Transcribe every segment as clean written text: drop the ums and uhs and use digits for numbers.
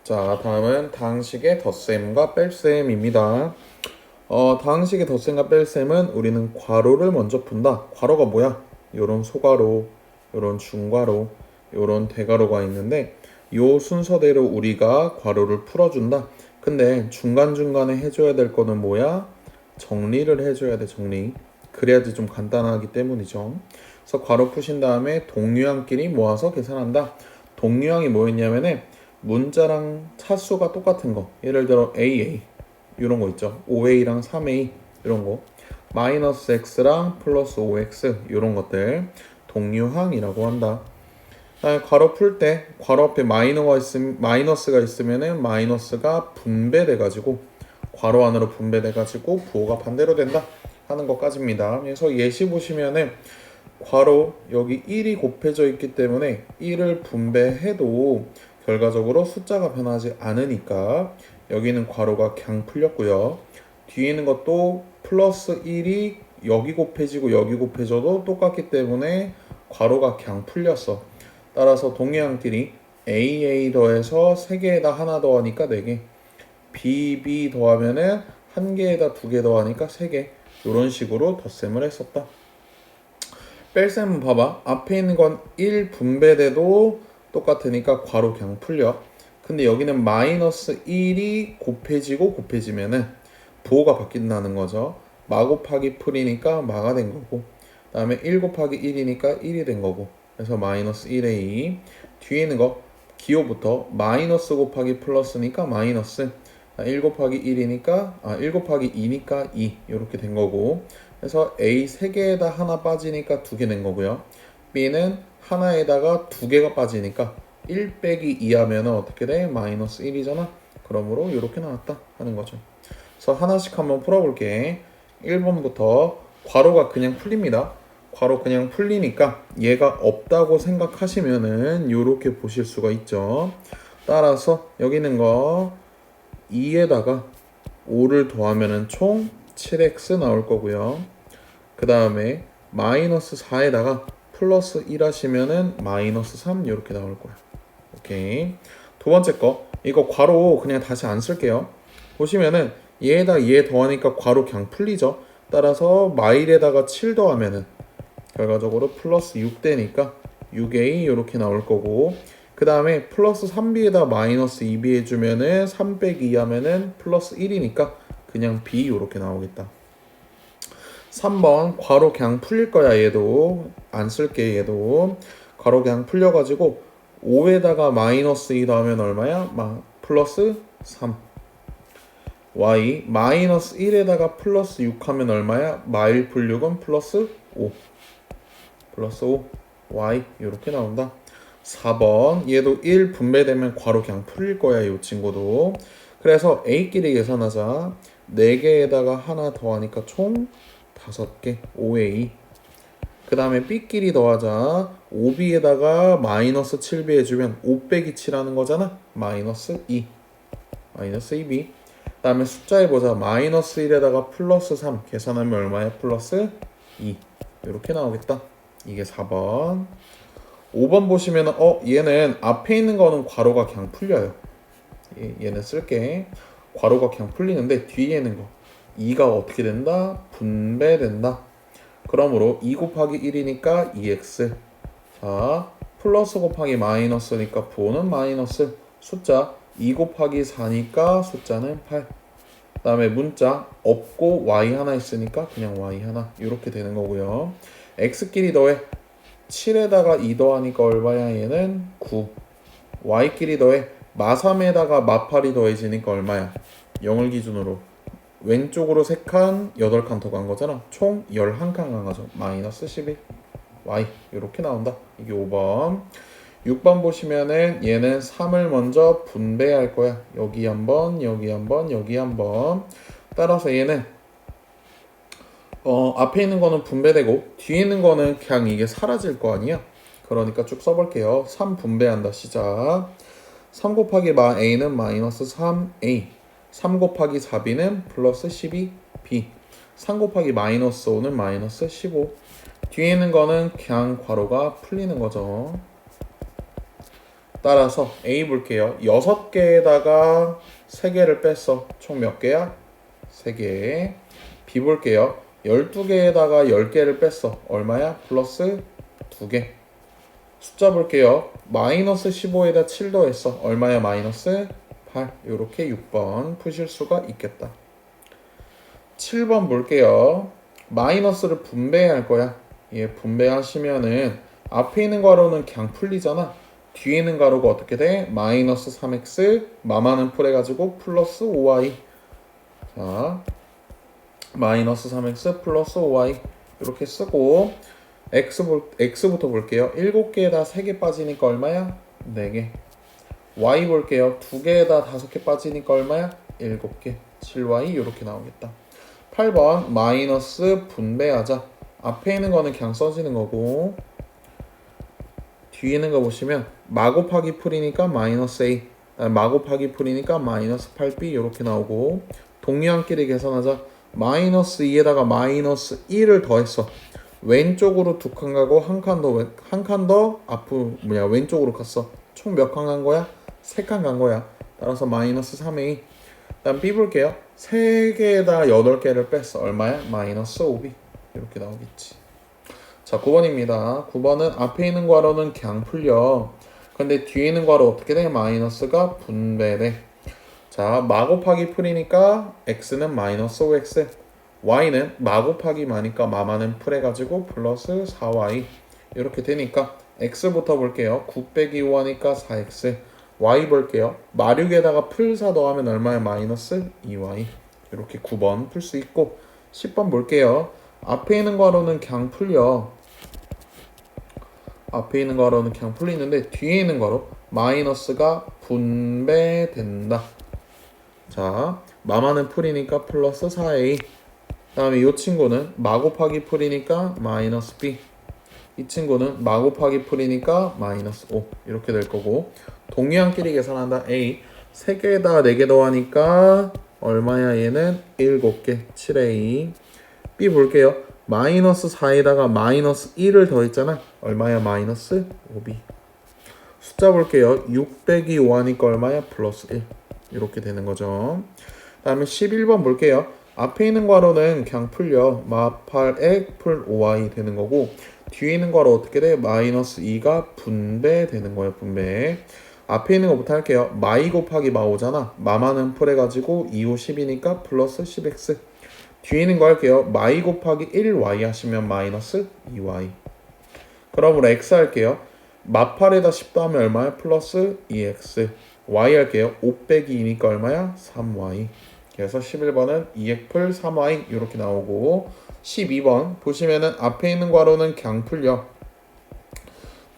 자, 다음은 다항식의 덧셈과 뺄셈입니다. 다항식의 덧셈과 뺄셈은 우리는 괄호를 먼저 푼다. 괄호가 뭐야? 요런 소괄호, 요런 중괄호, 요런 대괄호가 있는데 요 순서대로 우리가 괄호를 풀어준다. 근데 중간중간에 해줘야 될 거는 뭐야? 정리를 해줘야 돼, 정리. 그래야지 좀 간단하기 때문이죠. 그래서 괄호 푸신 다음에 동류항끼리 모아서 계산한다. 동류항이 뭐였냐면은 문자랑 차수가 똑같은 거. 예를 들어 AA 이런 거 있죠. 5A랑 3A 이런 거. 마이너스 X랑 플러스 5X 이런 것들 동류항이라고 한다. 괄호 풀 때 괄호 앞에 마이너스가 있으면은 마이너스가 분배돼 가지고 괄호 안으로 분배돼 가지고 부호가 반대로 된다 하는 것까지입니다. 그래서 예시 보시면은 괄호 여기 1이 곱해져 있기 때문에 1을 분배해도 결과적으로 숫자가 변하지 않으니까 여기는 괄호가 그냥 풀렸고요. 뒤에 있는 것도 플러스 1이 여기 곱해지고 여기 곱해져도 똑같기 때문에 괄호가 그냥 풀렸어. 따라서 동해항끼리 AA 더해서 3개에다 하나 더하니까 4개, BB 더하면은 1개에다 2개 더하니까 3개, 이런 식으로 덧셈을 했었다. 뺄셈은 봐봐. 앞에 있는 건 1 분배돼도 똑같으니까 괄호 그냥 풀려. 근데 여기는 마이너스 1이 곱해지고 곱해지면은 부호가 바뀐다는 거죠. 마 곱하기 풀이니까 마가 된 거고, 그 다음에 1 곱하기 1이니까 1이 된 거고, 그래서 마이너스 1의 2. 뒤에 있는 거 기호부터 마이너스 곱하기 플러스니까 마이너스, 1 곱하기 1이니까 1 곱하기 2니까 2 이렇게 된 거고, 그래서 A 3개에다 하나 빠지니까 2개 된 거고요. B는 하나에다가 2개가 빠지니까 1 빼기 2 하면 어떻게 돼? 마이너스 1이잖아. 그러므로 이렇게 나왔다 하는 거죠. 그래서 하나씩 한번 풀어볼게. 1번부터 괄호가 그냥 풀립니다. 괄호 그냥 풀리니까 얘가 없다고 생각하시면은 이렇게 보실 수가 있죠. 따라서 여기 있는 거 2에다가 5를 더하면은 총 7x 나올 거고요. 그 다음에 마이너스 4에다가 플러스 1 하시면은 마이너스 3 이렇게 나올 거야. 오케이. 두 번째 거 이거 괄호 그냥 다시 안 쓸게요. 보시면은 얘에다 얘 더하니까 괄호 그냥 풀리죠. 따라서 마일에다가 7 더하면은 결과적으로 플러스 6 되니까 6a 이렇게 나올 거고, 그 다음에 플러스 3b에다 마이너스 2b 해주면은 3 빼기 2 하면은 플러스 1이니까 그냥 b 이렇게 나오겠다. 3번 괄호 그냥 풀릴 거야. 얘도 안 쓸게. 얘도 괄호 그냥 풀려가지고 5에다가 마이너스 2 더하면 얼마야? 플러스 3. y 마이너스 1에다가 플러스 6 하면 얼마야? 마일 풀 6은 플러스 5. 플러스 5 y 이렇게 나온다. 4번 얘도 1 분배되면 괄호 그냥 풀릴 거야. 이 친구도. 그래서 a끼리 계산하자. 4개에다가 하나 더하니까 총 5개 5a. 그 다음에 b끼리 더하자. 5b에다가 마이너스 7b 해주면 5 빼기 7 하는 거잖아. 마이너스 2 마이너스 2b. 그 다음에 숫자 해보자. 마이너스 1에다가 플러스 3 계산하면 얼마야? 플러스 2 이렇게 나오겠다. 이게 4번. 5번 보시면 얘는 앞에 있는 거는 괄호가 그냥 풀려요. 얘는 쓸게. 괄호가 그냥 풀리는데 뒤에 있는 거 2가 어떻게 된다? 분배된다. 그러므로 2 곱하기 1이니까 2x. 자, 플러스 곱하기 마이너스니까 부호는 마이너스. 숫자 2 곱하기 4니까 숫자는 8. 그 다음에 문자 없고 y 하나 있으니까 그냥 y 하나 이렇게 되는 거고요. x끼리 더해 7에다가 2 더하니까 얼마야? 얘는 9. y끼리 더해 마3에다가 마8이 더해지니까 얼마야? 0을 기준으로 왼쪽으로 3칸 8칸 더 간 거잖아. 총 11칸 간 거죠. 마이너스 11 y 이렇게 나온다. 이게 5번. 6번 보시면은 얘는 3을 먼저 분배할 거야. 여기 한번 여기 한번 여기 한번. 따라서 얘는 앞에 있는 거는 분배되고 뒤에 있는 거는 그냥 이게 사라질 거 아니야. 그러니까 쭉 써볼게요. 3 분배한다. 시작. 3 곱하기 마 a는 마이너스 3a. 3 곱하기 4b는 플러스 12b. 3 곱하기 마이너스 5는 마이너스 15. 뒤에 있는 거는 그냥 괄호가 풀리는 거죠. 따라서 A 볼게요. 6개에다가 3개를 뺐어. 총 몇 개야? 3개. B 볼게요. 12개에다가 10개를 뺐어. 얼마야? 플러스 2개. 숫자 볼게요. 마이너스 15에다 7 더했어. 얼마야? 마이너스 8. 이렇게 6번 푸실 수가 있겠다. 7번 볼게요. 마이너스를 분배할 거야. 얘 분배하시면은 앞에 있는 괄호는 그냥 풀리잖아. 뒤에 있는 괄호가 어떻게 돼? 마이너스 3x 마마는 풀해가지고 플러스 5y. 자, 마이너스 3x 플러스 5y 이렇게 쓰고 x부터 볼게요. 7개에다 3개 빠지니까 얼마야? 4개. y 볼게요. 2개에다 5개 빠지니까 얼마야? 7개. 7y 이렇게 나오겠다. 8번 마이너스 분배하자. 앞에 있는 거는 그냥 써지는 거고 뒤에 있는 거 보시면 마 곱하기 풀이니까 마이너스 a, 마 곱하기 풀이니까 마이너스 8b 이렇게 나오고 동류항끼리 계산하자. 마이너스 2에다가 마이너스 1을 더했어. 왼쪽으로 2칸 가고 한 칸 더 앞으로 왼쪽으로 갔어. 총 몇 칸 간 거야? 3칸 간 거야. 따라서 마이너스 3a. 다음 b 볼게요. 3개에다 8개를 뺐어. 얼마야? 마이너스 5b. 이렇게 나오겠지. 자, 9번입니다. 9번은 앞에 있는 괄호는 그냥 풀려. 근데 뒤에 있는 괄호 어떻게 돼? 마이너스가 분배돼. 자, 마 곱하기 풀이니까 x는 마이너스 5x, y는 마 곱하기 마니까 마마는 풀해가지고 플러스 4y 이렇게 되니까 x부터 볼게요. 9 빼기 5 하니까 4x. y 볼게요. 마 6에다가 풀 4 더하면 얼마야? 마이너스 2y. 이렇게 9번 풀 수 있고 10번 볼게요. 앞에 있는 괄호는 그냥 풀려. 앞에 있는 괄호는 그냥 풀리는데 뒤에 있는 괄호 마이너스가 분배된다. 자, 마마는 풀이니까 플러스 4a. 다음에 이 친구는 마 곱하기 풀이니까 마이너스 b. 이 친구는 마 곱하기 풀이니까 마이너스 5. 이렇게 될 거고 동류항끼리 계산한다. a 3개에다 4개 더하니까 얼마야? 얘는 7개. 7a. b 볼게요. 마이너스 4에다가 마이너스 1을 더했잖아. 얼마야? 마이너스 5b. 숫자 볼게요. 6 빼기 5 하니까 얼마야? 플러스 1. 이렇게 되는 거죠. 다음에 11번 볼게요. 앞에 있는 괄호는 그냥 풀려. 마 8에 풀 5y 되는 거고 뒤에 있는 괄호 어떻게 돼? 마이너스 2가 분배되는 거예요. 분배. 앞에 있는 거부터 할게요. 마이 곱하기 마 5잖아. 마마는 풀해가지고 2, 5, 10이니까 플러스 10x. 뒤에 있는 거 할게요. 마이 곱하기 1y 하시면 마이너스 2y. 그러므로 x 할게요. 마 8에다 10 더하면 얼마야? 플러스 2x. y 할게요. 5 빼기 2니까 얼마야? 3y. 그래서 11번은 2x 풀 3y 이렇게 나오고 12번 보시면은 앞에 있는 괄호는 그냥 풀려.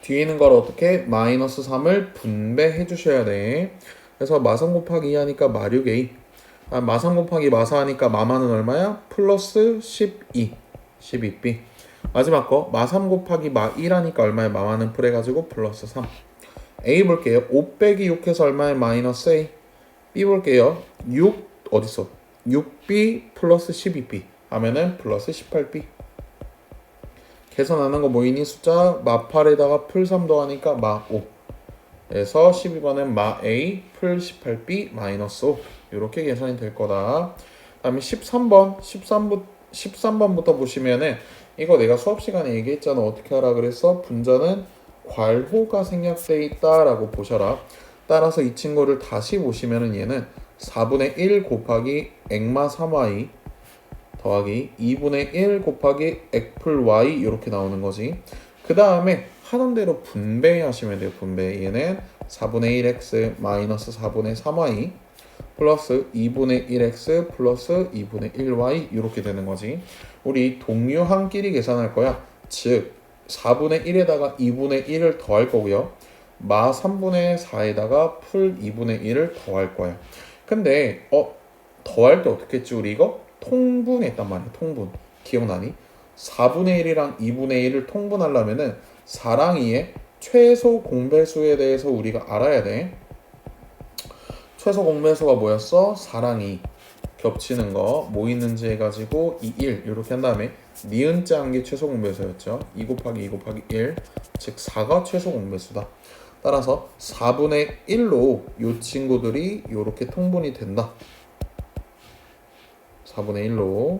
뒤에 있는 괄호 어떻게? 마이너스 3을 분배해 주셔야 돼. 그래서 마3 곱하기 2 하니까 마 6a. 마3 곱하기 마4 하니까 마마는 얼마야? 플러스 12. 12b. 마지막 거 마3 곱하기 마1 하니까 얼마야? 마마는 풀해가지고 플러스 3. a 볼게요. 5 빼기 6 해서 얼마야? 마이너스 a. b 볼게요. 6 어딨어? 6b 플러스 12b 하면은 플러스 18b. 계산하는 거 뭐이니? 숫자 마 8에다가 풀 3 더하니까 마 5. 그래서 12번은 마 a 풀 18b 마이너스 5. 이렇게 계산이 될 거다. 다음에 13번부터 보시면은 이거 내가 수업 시간에 얘기했잖아. 어떻게 하라 그랬어? 분자는 괄호가 생략돼 있다라고 보셔라. 따라서 이 친구를 다시 보시면은 얘는 4분의 1 곱하기 액마 3y 더하기 2분의 1 곱하기 액풀 y 이렇게 나오는 거지. 그 다음에 하던 대로 분배하시면 돼요. 분배. 얘는 4분의 1x 마이너스 4분의 3y 플러스 2분의 1x 플러스 2분의 1y 이렇게 되는 거지. 우리 동류항끼리 계산할 거야. 즉 4분의 1에다가 2분의 1을 더할 거고요. 마 3분의 4에다가 풀 2분의 1을 더할 거야. 근데 더할 때 어떻게 했지? 우리 이거 통분했단 말이야. 통분. 기억나니? 4분의 1이랑 2분의 1을 통분하려면은 4랑 2의 최소 공배수에 대해서 우리가 알아야 돼. 최소 공배수가 뭐였어? 4랑 2 겹치는 거 뭐 있는지 해가지고 2, 1 이렇게 한 다음에 니은자 한 게 최소 공배수였죠. 2 곱하기 2 곱하기 1 즉 4가 최소 공배수다. 따라서 4분의 1로 이 친구들이 이렇게 통분이 된다. 4분의 1로.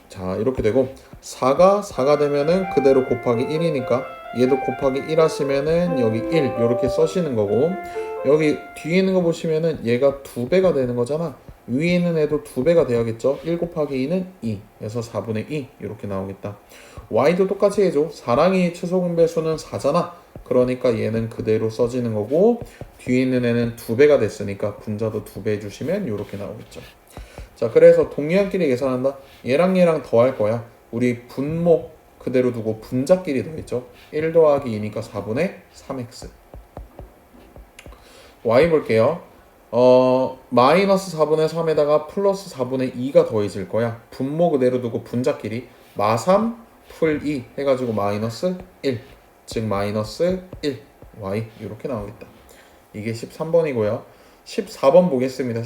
자, 이렇게 되고 4가 되면은 그대로 곱하기 1이니까 얘도 곱하기 1 하시면은 여기 1 이렇게 써시는 거고, 여기 뒤에 있는 거 보시면은 얘가 2배가 되는 거잖아. 위에 있는 애도 2배가 돼야겠죠. 1 곱하기 2는 2. 그래서 4분의 2 이렇게 나오겠다. y도 똑같이 해줘. 4랑 2 최소 공배수는 4잖아. 그러니까 얘는 그대로 써지는 거고, 뒤에 있는 애는 2배가 됐으니까 분자도 2배 해주시면 이렇게 나오겠죠. 자, 그래서 동류한끼리 계산한다. 얘랑 얘랑 더할 거야. 우리 분모 그대로 두고 분자끼리 더했죠. 1 더하기 2니까 4분의 3x. y 볼게요. 마이너스 4분의 3에다가 플러스 4분의 2가 더해질 거야. 분모 그대로 두고 분자끼리 마3 풀 2 해가지고 마이너스 1, 즉 마이너스 1 y 이렇게 나오겠다. 이게 13번이고요 14번 보겠습니다.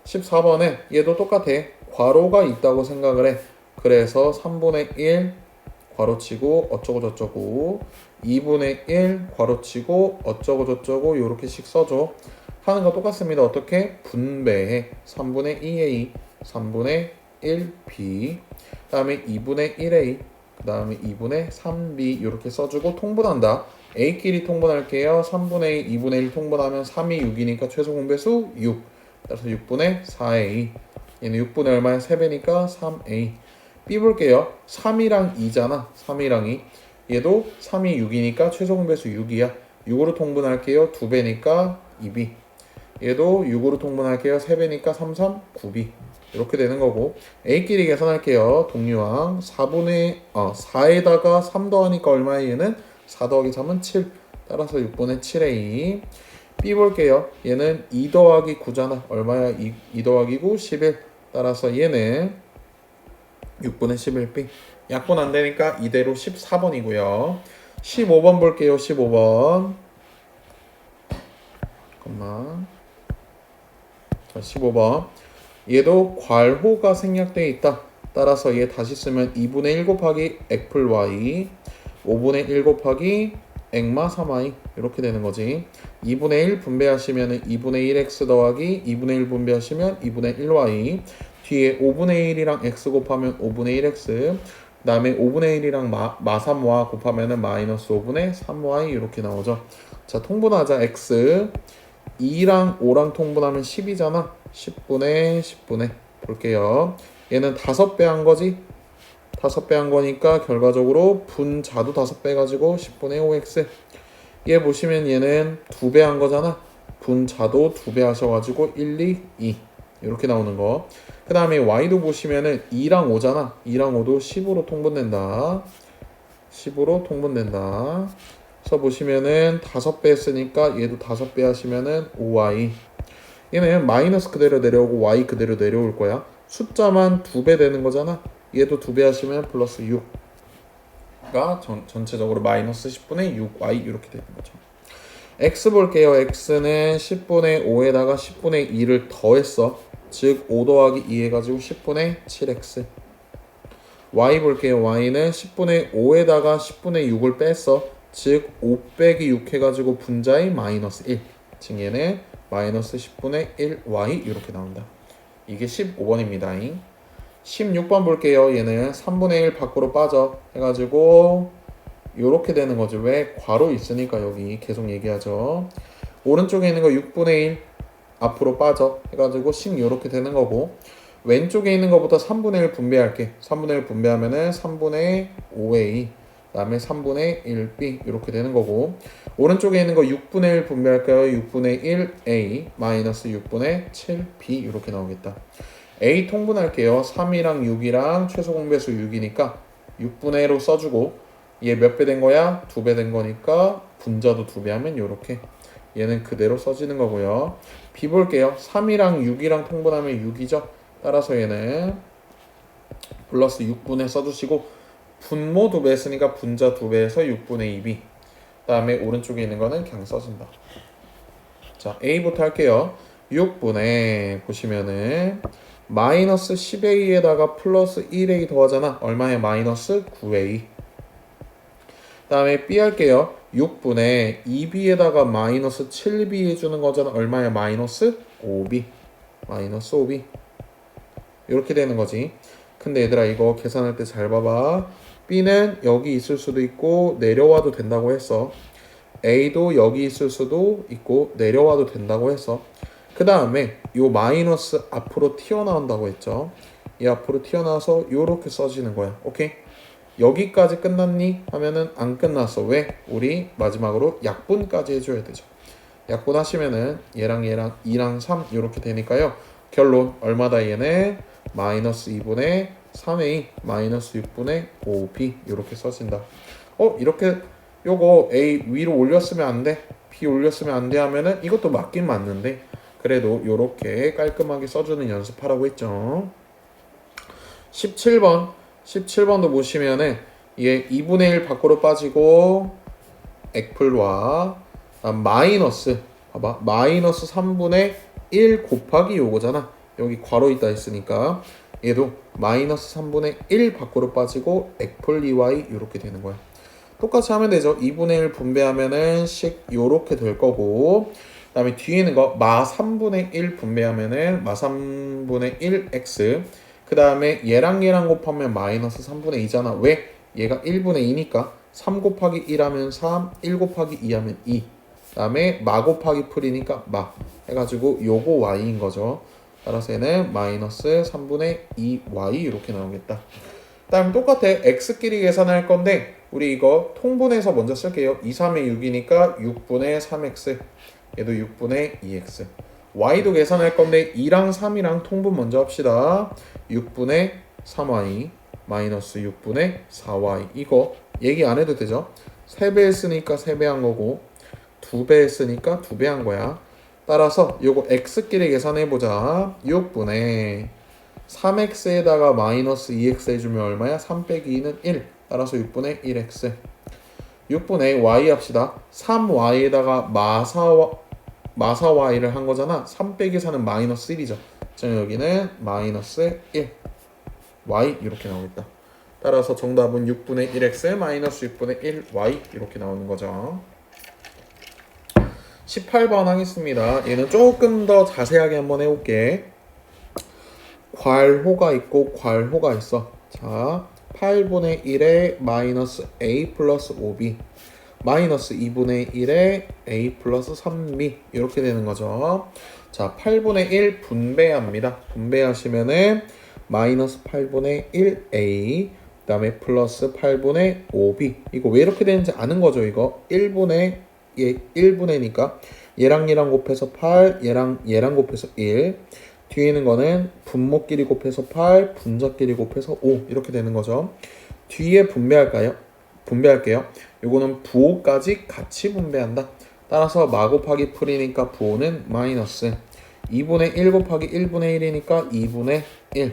14번에 얘도 똑같아. 괄호가 있다고 생각을 해. 그래서 3분의 1 괄호치고 어쩌고 저쩌고 2분의 1 괄호치고 어쩌고 저쩌고 요렇게씩 써줘. 하는 거 똑같습니다. 어떻게? 분배해. 3분의 2a 3분의 1b 그 다음에 2분의 1a 그 다음에 2분의 3b 이렇게 써주고 통분한다. a끼리 통분할게요. 3분의 2 2분의 1 통분하면 3이 6이니까 최소 공배수 6. 따라서 6분의 4a. 얘는 6분의 얼마야? 3배니까 3a. b 볼게요. 3이랑 2잖아. 3이랑 2. 얘도 3이 6이니까 최소 공배수 6이야. 6으로 통분할게요. 2배니까 2b. 얘도 6으로 통분할게요. 3배니까 3, 3, 9b. 이렇게 되는 거고, a끼리 계산할게요. 동류항 4에다가 3 더하니까 얼마야? 얘는 4 더하기 3은 7. 따라서 6분의 7a. b 볼게요. 얘는 2 더하기 9잖아. 얼마야? 2 더하기 9, 11. 따라서 얘는 6분의 11b. 약분 안 되니까 이대로 14번이고요. 15번 볼게요. 15번. 잠깐만. 자, 15번. 얘도 괄호가 생략되어 있다. 따라서 얘 다시 쓰면 2분의 1 곱하기 액풀 y 5분의 1 곱하기 액마 3y 이렇게 되는 거지. 2분의 1 분배하시면 2분의 1x 더하기 2분의 1 분배하시면 2분의 1y. 뒤에 5분의 1이랑 x 곱하면 5분의 1x. 그 다음에 5분의 1이랑 마3y 곱하면 마이너스 5분의 3y 이렇게 나오죠. 자, 통분하자. x 2랑 5랑 통분하면 10이잖아. 10분의 볼게요. 얘는 5배 한 거지. 5배 한 거니까 결과적으로 분자도 5배 가지고 10분의 5x. 얘 보시면 얘는 2배 한 거잖아. 분자도 2배 하셔가지고 1, 2, 2 이렇게 나오는 거. 그 다음에 y도 보시면은 2랑 5잖아. 2랑 5도 10으로 통분된다. 10으로 통분된다. 그래서 보시면은 5배 했으니까 얘도 5배 하시면은 5y. 얘는 마이너스 그대로 내려오고 y 그대로 내려올 거야. 숫자만 2배 되는 거잖아. 얘도 2배 하시면 플러스 6가 전체적으로 마이너스 10분의 6y 이렇게 되는 거죠. x 볼게요. x는 10분의 5에다가 10분의 2를 더했어. 즉 5 더하기 2 해가지고 10분의 7x. y 볼게요. y는 10분의 5에다가 10분의 6을 뺐어. 즉 5 빼기 6 해가지고 분자의 마이너스 1. 즉 얘는 마이너스 10분의 1y 이렇게 나온다. 이게 15번입니다. 16번 볼게요. 얘는 3분의 1 밖으로 빠져 해가지고 이렇게 되는 거죠. 왜? 괄호 있으니까 여기 계속 얘기하죠. 오른쪽에 있는 거 6분의 1 앞으로 빠져 해가지고 10 이렇게 되는 거고, 왼쪽에 있는 거부터 3분의 1 분배할게. 3분의 1 분배하면은 3분의 5a 그 다음에 3분의 1b 이렇게 되는 거고, 오른쪽에 있는 거 6분의 1 분배할까요? 6분의 1a 마이너스 6분의 7b 이렇게 나오겠다. a 통분할게요. 3이랑 6이랑 최소 공배수 6이니까 6분의 1로 써주고, 얘 몇 배 된 거야? 2배 된 거니까 분자도 2배 하면 이렇게. 얘는 그대로 써지는 거고요. b 볼게요. 3이랑 6이랑 통분하면 6이죠. 따라서 얘는 플러스 6분의 써주시고, 분모 2배 했으니까 분자 2배에서 6분의 2b. 그 다음에 오른쪽에 있는 거는 그냥 써준다. 자, a부터 할게요. 6분의 보시면은 마이너스 10a에다가 플러스 1a 더하잖아. 얼마에? 마이너스 9a. 다음에 B 할게요. 6분의 2b에다가 마이너스 7b 해주는 거잖아. 얼마야? 마이너스 5b. 마이너스 5b. 이렇게 되는 거지. 근데 얘들아 이거 계산할 때 잘 봐봐. b는 여기 있을 수도 있고 내려와도 된다고 했어. a도 여기 있을 수도 있고 내려와도 된다고 했어. 그 다음에 요 마이너스 앞으로 튀어나온다고 했죠. 이 앞으로 튀어나와서 요렇게 써지는 거야. 오케이? 여기까지 끝났니? 하면은 안 끝났어. 왜? 우리 마지막으로 약분까지 해줘야 되죠. 약분하시면은 얘랑 2랑 3 이렇게 되니까요. 결론 얼마다 얘는? 마이너스 2분의 3a 마이너스 6분의 5b 이렇게 써진다. 이렇게 요거 a 위로 올렸으면 안 돼. b 올렸으면 안 돼 하면은 이것도 맞긴 맞는데 그래도 요렇게 깔끔하게 써주는 연습하라고 했죠. 17번도 보시면은 얘 2분의 1 밖으로 빠지고 액플과 마이너스 봐봐 마이너스 3분의 1 곱하기 요거잖아. 여기 괄호 있다 했으니까 얘도 마이너스 3분의 1 밖으로 빠지고 액플 2y 이렇게 되는 거야. 똑같이 하면 되죠. 2분의 1 분배하면은 식 요렇게 될 거고 그 다음에 뒤에 있는 거 마 3분의 1 분배하면은 마 3분의 1x 그 다음에 얘랑 곱하면 마이너스 3분의 2잖아. 왜? 얘가 1분의 2니까 3 곱하기 1 하면 3, 1 곱하기 2 하면 2. 그 다음에 마 곱하기 풀이니까 마 해가지고 요거 y인 거죠. 따라서 얘는 마이너스 3분의 2y 이렇게 나오겠다. 그 다음 똑같아. x끼리 계산할 건데 우리 이거 통분해서 먼저 쓸게요. 2, 3의 6이니까 6분의 3x 얘도 6분의 2x y도 계산할 건데 2랑 3이랑 통분 먼저 합시다. 6분의 3y 마이너스 6분의 4y 이거 얘기 안 해도 되죠. 3배 했으니까 3배 한 거고 2배 했으니까 2배 한 거야. 따라서 요거 x끼리 계산해보자. 6분의 3x에다가 마이너스 2x 해주면 얼마야? 3 빼기 2는 1 따라서 6분의 1x 6분의 y 합시다. 3y에다가 마사 y를 한 거잖아. 3 빼기 4는 마이너스 1이죠. 즉 여기는 마이너스 1 y 이렇게 나오겠다. 따라서 정답은 6분의 1x 마이너스 6분의 1 y 이렇게 나오는 거죠. 18번 하겠습니다. 얘는 조금 더 자세하게 한번 해볼게. 괄호가 있고 괄호가 있어. 자, 8분의 1에 마이너스 a 플러스 5b 마이너스 2분의 1에 a 플러스 3b 이렇게 되는 거죠. 자, 8분의 1 분배합니다. 분배하시면은 마이너스 8분의 1a 그 다음에 플러스 8분의 5b 이거 왜 이렇게 되는지 아는 거죠. 이거 1분의 얘 1분의니까 얘랑 곱해서 8 얘랑 곱해서 1 뒤에 있는 거는 분모끼리 곱해서 8 분자끼리 곱해서 5 이렇게 되는 거죠. 뒤에 분배할게요. 요거는 부호까지 같이 분배한다. 따라서 마 곱하기 풀이니까 부호는 마이너스 2분의 1 곱하기 1분의 1이니까 2분의 1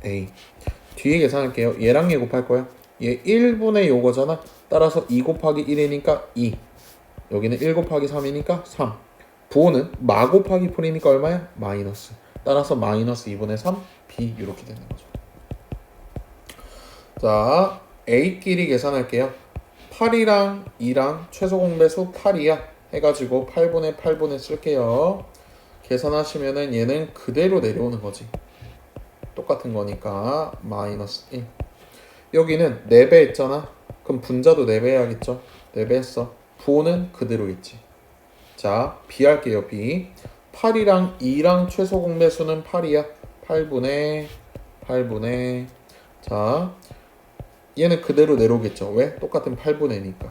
a 뒤에 계산할게요. 얘랑 얘 곱할 거야. 얘 1분의 요거잖아. 따라서 2 곱하기 1이니까 2 여기는 1 곱하기 3이니까 3 부호는 마 곱하기 풀이니까 얼마야? 마이너스 따라서 마이너스 2분의 3 b 이렇게 되는 거죠. 자 a끼리 계산할게요. 8이랑 2랑 최소 공배수 8이야 해가지고 8분의 8분의 쓸게요. 계산하시면은 얘는 그대로 내려오는 거지. 똑같은 거니까 마이너스 1 여기는 4배 했잖아. 그럼 분자도 4배 해야겠죠. 4배 했어. 부호는 그대로 있지. 자 b 할게요. b 8이랑 2랑 최소 공배수는 8이야. 8분의 자 얘는 그대로 내려오겠죠. 왜? 똑같은 8분의니까.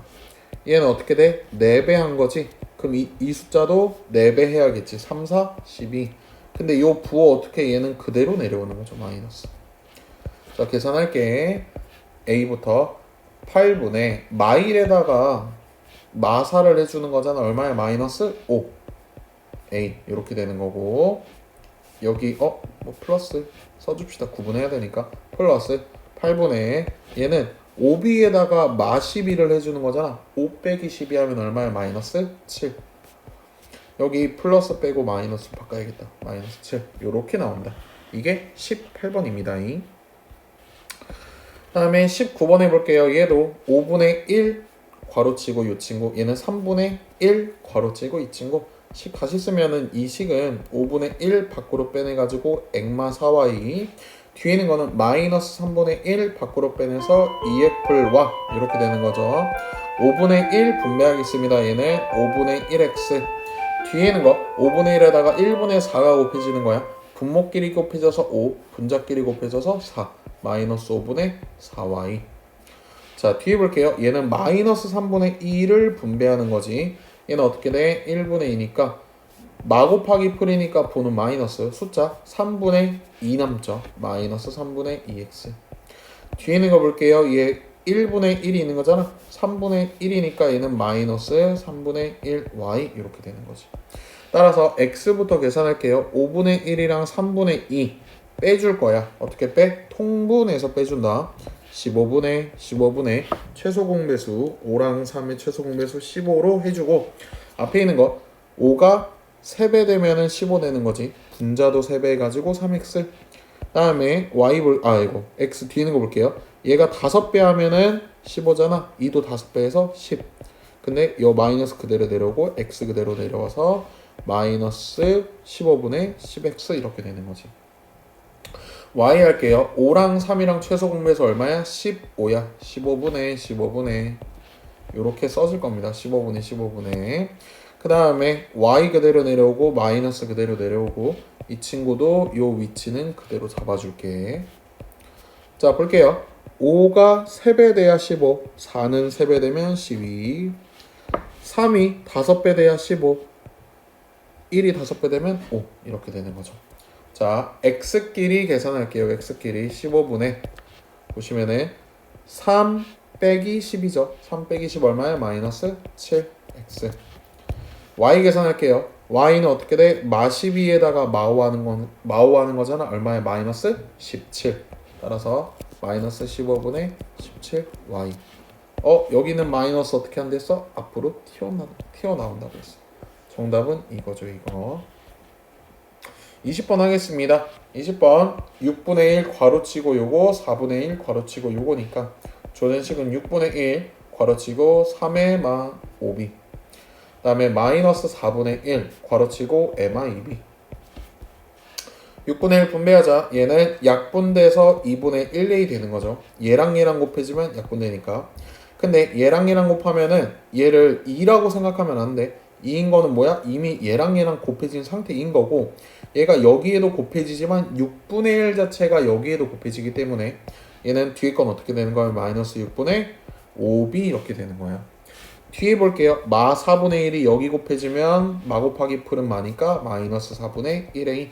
얘는 어떻게 돼? 4배 한 거지. 그럼 이 숫자도 4배 해야겠지. 3, 4, 12. 근데 이 부호 어떻게 얘는 그대로 내려오는 거죠. 마이너스. 자 계산할게. a부터 8분의 마일에다가 마사를 해주는 거잖아. 얼마야? 마이너스 5 a 이렇게 되는 거고 여기 뭐 플러스 써줍시다. 구분해야 되니까 플러스 8분의 얘는 5b에다가 마 12를 해주는 거잖아. 5 빼기 12 하면 얼마야? 마이너스 7 여기 플러스 빼고 마이너스 바꿔야겠다. 마이너스 7 요렇게 나온다. 이게 18번입니다. 다음에 19번 해볼게요. 얘도 5분의 1 괄호치고 이 친구, 얘는 3분의 1 괄호치고 이 친구. 식 다시 쓰면은 이 식은 5분의 1 밖으로 빼내가지고 액마 4y, 뒤에 있는 거는 마이너스 3분의 1 밖으로 빼내서 2f와 이렇게 되는 거죠. 5분의 1 분배하겠습니다. 얘는 5분의 1x, 뒤에 있는 거 5분의 1에다가 1분의 4가 곱해지는 거야. 분모끼리 곱해져서 5, 분자끼리 곱해져서 4, 마이너스 5분의 4y. 자, 뒤에 볼게요. 얘는 마이너스 3분의 2를 분배하는 거지. 얘는 어떻게 돼? 1분의 2니까 마 곱하기 풀이니까 보는 마이너스 숫자 3분의 2 남죠. 마이너스 3분의 2x. 뒤에 있는 거 볼게요. 얘 1분의 1이 있는 거잖아. 3분의 1이니까 얘는 마이너스 3분의 1y 이렇게 되는 거지. 따라서 x부터 계산할게요. 5분의 1이랑 3분의 2 빼줄 거야. 어떻게 빼? 통분해서 빼준다. 15분의 최소 공배수 5랑 3의 최소 공배수 15로 해주고, 앞에 있는 거 5가 3배 되면은 15 되는 거지. 분자도 3배 해가지고 3x. 다음에 이거 x 뒤에 있는 거 볼게요. 얘가 5배 하면은 15잖아. 2도 5배 해서 10. 근데 요 마이너스 그대로 내려오고 x 그대로 내려와서 마이너스 15분의 10x 이렇게 되는 거지. y 할게요. 5랑 3이랑 최소 공배수 얼마야? 15야. 15분의 요렇게 써줄 겁니다. 15분의 그 다음에 y 그대로 내려오고 마이너스 그대로 내려오고, 이 친구도 요 위치는 그대로 잡아줄게. 자, 볼게요. 5가 3배 돼야 15, 4는 3배 되면 12, 3이 5배 돼야 15, 1이 5배 되면 5 이렇게 되는 거죠. 자, x끼리 계산할게요. x끼리 15분의 보시면은 3 빼기 10이죠. 3 빼기 10 얼마야? 마이너스 7x. y 계산할게요. y는 어떻게 돼? 마 12에다가 마오 하는 거잖아. 얼마야? 마이너스 17. 따라서 마이너스 15분의 17y. 여기는 마이너스 어떻게 한댔어? 앞으로 튀어나온다고 했어. 정답은 이거죠, 이거. 20번 하겠습니다. 20번 6분의 1 괄호치고 요거 4분의 1 괄호치고 요거니까 조전식은 6분의 1 괄호치고 3의 마 5b, 그 다음에 마이너스 4분의 1 괄호치고 에마 2b. 6분의 1 분배하자. 얘는 약분돼서 2분의 1a 되는 거죠. 얘랑 곱해지면 약분되니까. 근데 얘랑 곱하면은 얘를 2라고 생각하면 안 돼. 2인 거는 뭐야? 이미 얘랑 곱해진 상태인 거고, 얘가 여기에도 곱해지지만 6분의 1 자체가 여기에도 곱해지기 때문에 얘는 뒤에 건 어떻게 되는 거야? 마이너스 6분의 5b 이렇게 되는 거야. 뒤에 볼게요. 마 4분의 1이 여기 곱해지면 마 곱하기 풀은 마니까 마이너스 4분의 1a.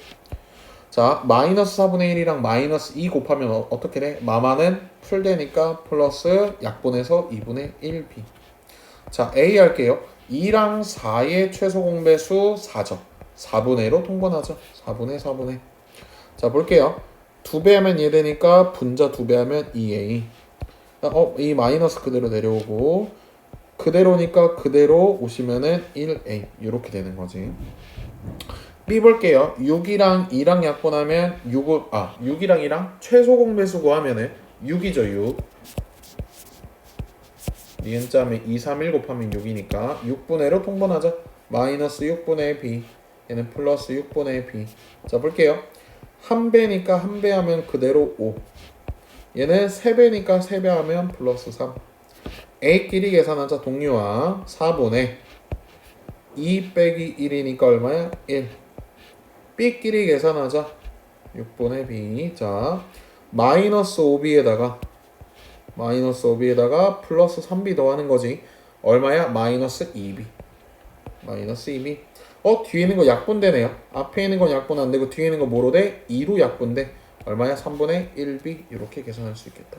자, 마이너스 4분의 1이랑 마이너스 2 곱하면 어떻게 돼? 마마는 풀 되니까 플러스 약분해서 2분의 1b. 자, a 할게요. 2랑 4의 최소 공배수 4죠. 4분의로 통분하죠. 4분의. 자, 볼게요. 2배 하면 얘 되니까 분자 2배 하면 2a. 이 마이너스 그대로 내려오고, 그대로니까 그대로 오시면은 1a. 이렇게 되는 거지. B 볼게요. 6이랑 2랑 약분하면 6이랑 2랑 최소 공배수 구하면은 6이죠, 6. 니은짬에 2, 3, 1 곱하면 6이니까 6분의로 통분하자. 마이너스 6분의 b. 얘는 플러스 6분의 b. 자, 볼게요. 1배니까 1배 하면 그대로 5. 얘는 3배니까 3배 하면 플러스 3. a끼리 계산하자. 동류와 4분의 2 빼기 1이니까 얼마야? 1. b끼리 계산하자. 6분의 b. 자, 마이너스 5b에다가 플러스 3b 더하는 거지. 얼마야? 마이너스 2b. 뒤에 있는 거 약분되네요. 앞에 있는 건 약분 안 되고 뒤에 있는 거 뭐로 돼? 2로 약분돼. 얼마야? 3분의 1b. 이렇게 계산할 수 있겠다.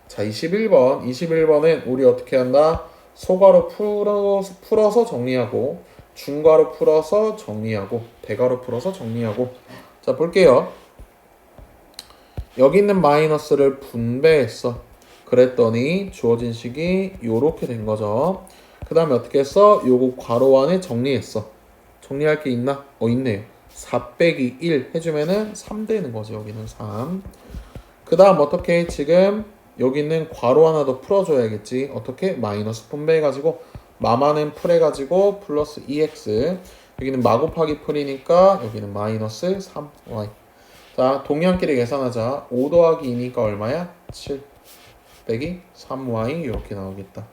자, 21번은 우리 어떻게 한다? 소가로 풀어서 정리하고, 중가로 풀어서 정리하고, 대가로 풀어서 정리하고. 자, 볼게요. 여기 있는 마이너스를 분배했어. 그랬더니 주어진 식이 요렇게 된 거죠. 그 다음에 어떻게 했어? 요거 괄호 안에 정리했어. 정리할 게 있나? 있네요. 4 빼기 1 해주면은 3 되는 거죠. 여기는 3. 그 다음 어떻게 지금 여기는 괄호 하나 더 풀어줘야겠지. 어떻게? 마이너스 분배해가지고 마마는 풀해가지고 플러스 2x. 여기는 마 곱하기 풀이니까 여기는 마이너스 3y. 자, 동량끼리 계산하자. 5 더하기 2니까 얼마야? 7 빼기 3y 이렇게 나오겠다.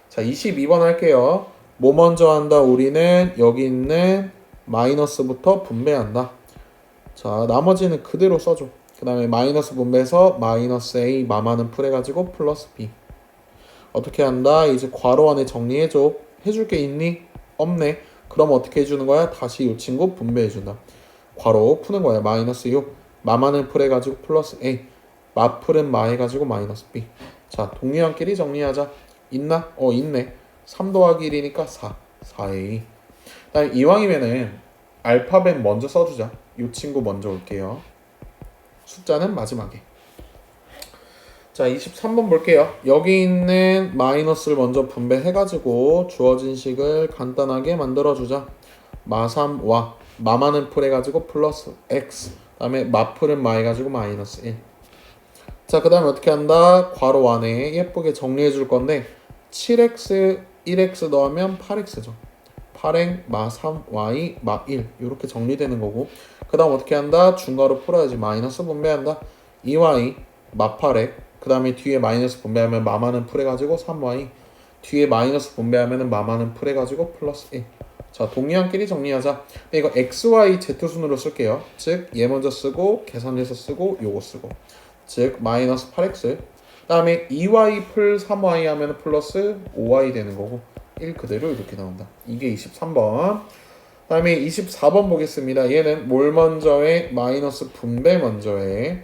자, 22번 할게요. 뭐 먼저 한다? 우리는 여기 있는 마이너스부터 분배한다. 자, 나머지는 그대로 써줘. 그 다음에 마이너스 분배해서 마이너스 a 마마는 풀해가지고 플러스 b. 어떻게 한다? 이제 괄호 안에 정리해줘. 해줄 게 있니? 없네. 그럼 어떻게 해주는 거야? 다시 이 친구 분배해준다. 괄호 푸는 거야. 마이너스 6 마마는 풀해가지고 플러스 a 마 풀은 마 해가지고 마이너스 b. 자, 동류항끼리 정리하자. 있나? 있네. 3 더하기 1이니까 4a. 그 다음에 이왕이면은 알파벳 먼저 써주자. 이 친구 먼저 올게요. 숫자는 마지막에. 자, 23번 볼게요. 여기 있는 마이너스를 먼저 분배해가지고 주어진 식을 간단하게 만들어주자. 마3와 마마는 풀 해가지고 플러스 x. 그 다음에 마풀은 마 해가지고 마이너스 1. 자, 그 다음에 어떻게 한다? 괄호 안에 예쁘게 정리해 줄 건데 7x, 1x 넣으면 8x죠. 8행, 마 3y, 마 1 이렇게 정리되는 거고 그 다음 어떻게 한다? 중괄호 풀어야지. 마이너스 분배한다. 2y, 마 8x 그 다음에 뒤에 마이너스 분배하면 마마는 풀해가지고 3y 뒤에 마이너스 분배하면 마마는 풀해가지고 플러스 1. 자, 동의항끼리 정리하자. 이거 x, y, z 순으로 쓸게요. 즉 얘 먼저 쓰고 계산해서 쓰고 요거 쓰고 즉 마이너스 8x 그 다음에 2y 풀 3y 하면 플러스 5y 되는 거고 1 그대로 이렇게 나온다. 이게 23번. 그 다음에 24번 보겠습니다. 얘는 뭘 먼저 해? 마이너스 분배 먼저 해.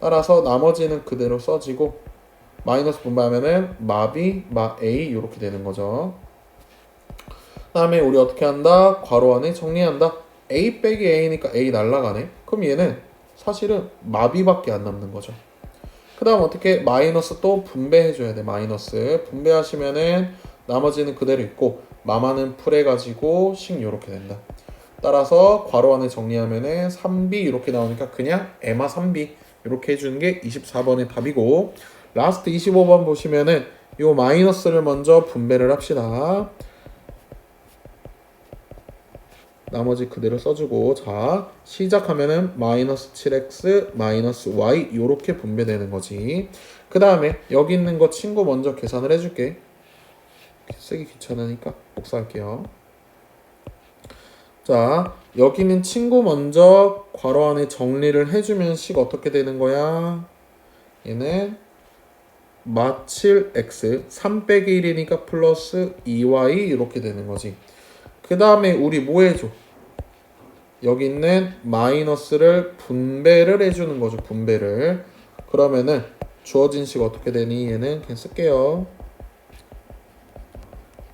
따라서 나머지는 그대로 써지고 마이너스 분배하면은 마b, 마a 이렇게 되는 거죠. 그 다음에 우리 어떻게 한다? 괄호 안에 정리한다. a 빼기 a니까 a 날라가네. 그럼 얘는 사실은 마b밖에 안 남는 거죠. 그 다음 어떻게? 마이너스 또 분배해줘야 돼. 마이너스 분배하시면은 나머지는 그대로 있고 마마는 풀해가지고 식 요렇게 된다. 따라서 괄호 안에 정리하면은 3b 이렇게 나오니까 그냥 에마 3b 이렇게 해주는 게 24번의 답이고 라스트 25번 보시면은 요 마이너스를 먼저 분배를 합시다. 나머지 그대로 써주고 자 시작하면은 마이너스 7x 마이너스 y 요렇게 분배되는 거지. 그 다음에 여기 있는 거 친구 먼저 계산을 해줄게. 쓰기 귀찮으니까 복사할게요. 자 여기는 친구 먼저 괄호 안에 정리를 해주면 식 어떻게 되는 거야? 얘는 마 7x 3 빼기 1이니까 플러스 2y 이렇게 되는 거지. 그 다음에 우리 뭐 해줘? 여기 있는 마이너스를 분배를 해주는 거죠. 분배를. 그러면은 주어진 식 어떻게 되니? 얘는 그냥 쓸게요.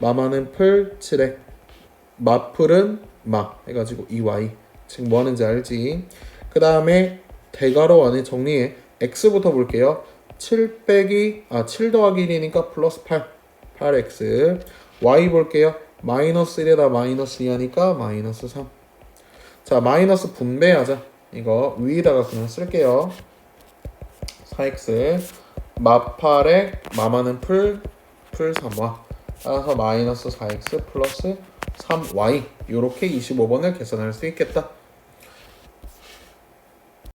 마마는 풀 7x 마풀은 마 해가지고 2y 지금 뭐 하는지 알지? 그 다음에 대괄호 안에 정리해. x부터 볼게요. 7 더하기 1이니까 플러스 8x y 볼게요. 마이너스 1에다 마이너스 2 하니까 마이너스 3. 자 마이너스 분배하자. 이거 위에다가 그냥 쓸게요. 4x 마8에 마마는 풀 3y 따라서 마이너스 4x 플러스 3y 요렇게 25번을 계산할 수 있겠다.